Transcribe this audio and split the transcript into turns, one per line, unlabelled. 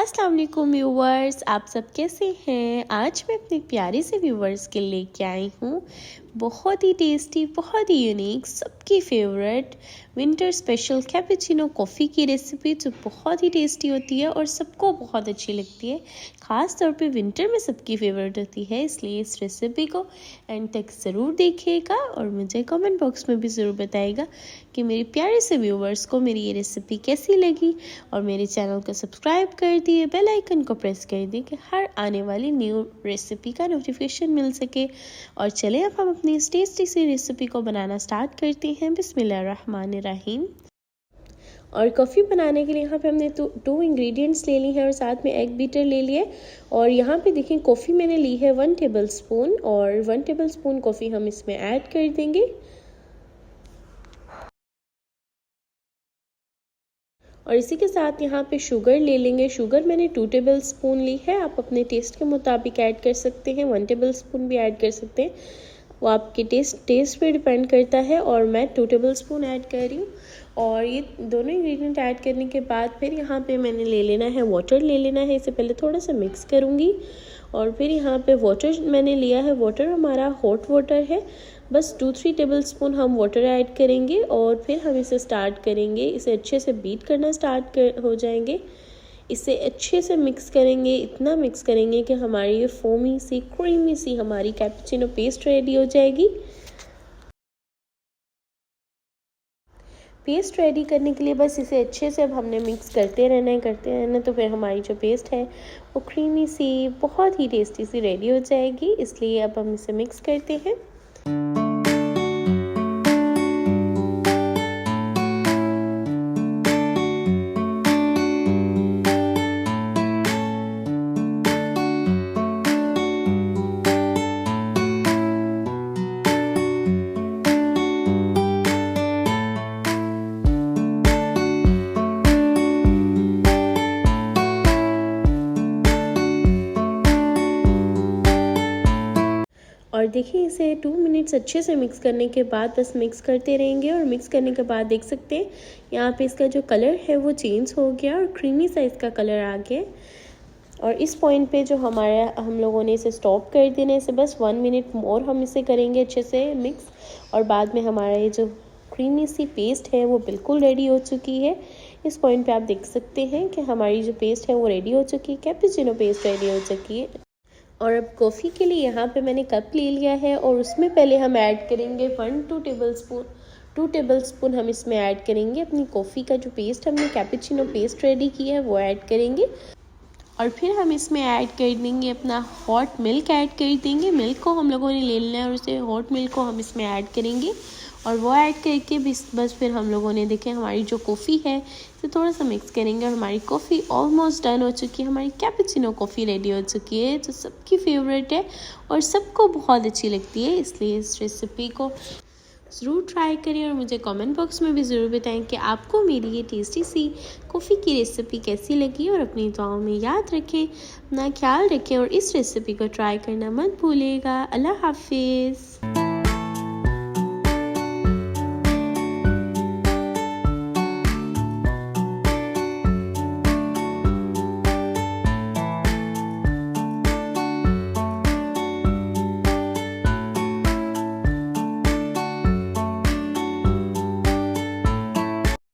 अस्सलाम वालेकुम व्यूवर्स, आप सब कैसे हैं। आज मैं अपने प्यारे से व्यूवर्स के लेके आई हूँ बहुत ही टेस्टी, बहुत ही यूनिक, सबकी favourite winter special cappuccino coffee की रेसिपी, जो बहुत ही टेस्टी होती है और सबको बहुत अच्छी लगती है। ख़ास तौर पे विंटर में सबकी फेवरेट होती है, इसलिए इस रेसिपी को एंड तक ज़रूर देखिएगा और मुझे कमेंट बॉक्स में भी ज़रूर बताइएगा कि मेरे प्यारे से व्यूवर्स को मेरी ये रेसिपी कैसी लगी। और मेरे चैनल को सब्सक्राइब कर दिए, बेल आइकन को प्रेस कर दिए कि हर आने वाली न्यू रेसिपी का नोटिफिकेशन मिल सके। और चलें अब हम अपनी इस टेस्टी सी रेसिपी को बनाना स्टार्ट करते हैं। बिस्मिल्लाहिर्रहमानिर्रहीम। और कॉफ़ी बनाने के लिए यहाँ पे हमने टू इंग्रेडिएंट्स ले ली हैं और साथ में एग बीटर ले लिए। और यहाँ पे देखें कॉफ़ी मैंने ली है 1 टेबलस्पून, और 1 टेबलस्पून कॉफ़ी हम इसमें ऐड कर देंगे। और इसी के साथ यहाँ पे शुगर ले लेंगे। शुगर मैंने 2 टेबलस्पून ली है, आप अपने टेस्ट के मुताबिक ऐड कर सकते हैं, 1 टेबलस्पून भी ऐड कर सकते हैं, वो आपके टेस्ट पे डिपेंड करता है। और मैं 2 टेबलस्पून ऐड कर रही हूँ। और ये दोनों इंग्रेडिएंट ऐड करने के बाद फिर यहाँ पे मैंने ले लेना है वाटर ले लेना है। इससे पहले थोड़ा सा मिक्स करूँगी। और फिर यहाँ पे वाटर मैंने लिया है, वाटर हमारा हॉट वाटर है, बस 2-3 टेबलस्पून हम वाटर ऐड करेंगे और फिर हम इसे स्टार्ट करेंगे, इसे अच्छे से बीट करना हो जाएंगे। इसे अच्छे से मिक्स करेंगे, इतना मिक्स करेंगे कि हमारी ये फोमी सी क्रीमी सी हमारी कैपुचिनो पेस्ट रेडी हो जाएगी। पेस्ट रेडी करने के लिए बस इसे अच्छे से अब हमने मिक्स करते रहना है, तो फिर हमारी जो पेस्ट है वो क्रीमी सी, बहुत ही टेस्टी सी रेडी हो जाएगी। इसलिए अब हम इसे मिक्स करते हैं। और देखिए इसे 2 मिनट्स अच्छे से मिक्स करने के बाद बस मिक्स करते रहेंगे। और मिक्स करने के बाद देख सकते हैं यहाँ पे इसका जो कलर है वो चेंज हो गया और क्रीमी सा इसका कलर आ गया। और इस पॉइंट पे जो हम लोगों ने इसे स्टॉप कर देना है, इसे बस 1 मिनट मोर हम इसे करेंगे अच्छे से मिक्स। और बाद में हमारा ये जो क्रीमी सी पेस्ट है वो बिल्कुल रेडी हो चुकी है। इस पॉइंट पे आप देख सकते हैं कि हमारी जो पेस्ट है वो रेडी हो चुकी है, कैपुचिनो पेस्ट रेडी हो चुकी है। और अब कॉफ़ी के लिए यहाँ पे मैंने कप ले लिया है और उसमें पहले हम ऐड करेंगे 2 टेबलस्पून हम इसमें ऐड करेंगे अपनी कॉफ़ी का जो पेस्ट हमने कैपुचिनो पेस्ट रेडी की है वो ऐड करेंगे। और फिर हम इसमें ऐड कर देंगे अपना हॉट मिल्क ऐड कर देंगे। मिल्क को हम लोगों ने ले लेना है और उसे हॉट मिल्क को हम इसमें ऐड करेंगे। और वो ऐड करके बस फिर हम लोगों ने देखें हमारी जो कॉफ़ी है इसे थोड़ा सा मिक्स करेंगे और हमारी कॉफ़ी ऑलमोस्ट डन हो चुकी है। हमारी कैपुचिनो कॉफ़ी रेडी हो चुकी है, जो सबकी फेवरेट है और सबको बहुत अच्छी लगती है। इसलिए इस रेसिपी को ज़रूर ट्राई करें और मुझे कमेंट बॉक्स में भी ज़रूर बताएं कि आपको मेरी ये टेस्टी सी कॉफ़ी की रेसिपी कैसी लगी। और अपनी दुआओं में याद रखें, अपना ख्याल रखें और इस रेसिपी को ट्राई करना मत भूलिएगा। अल्लाह हाफिज़।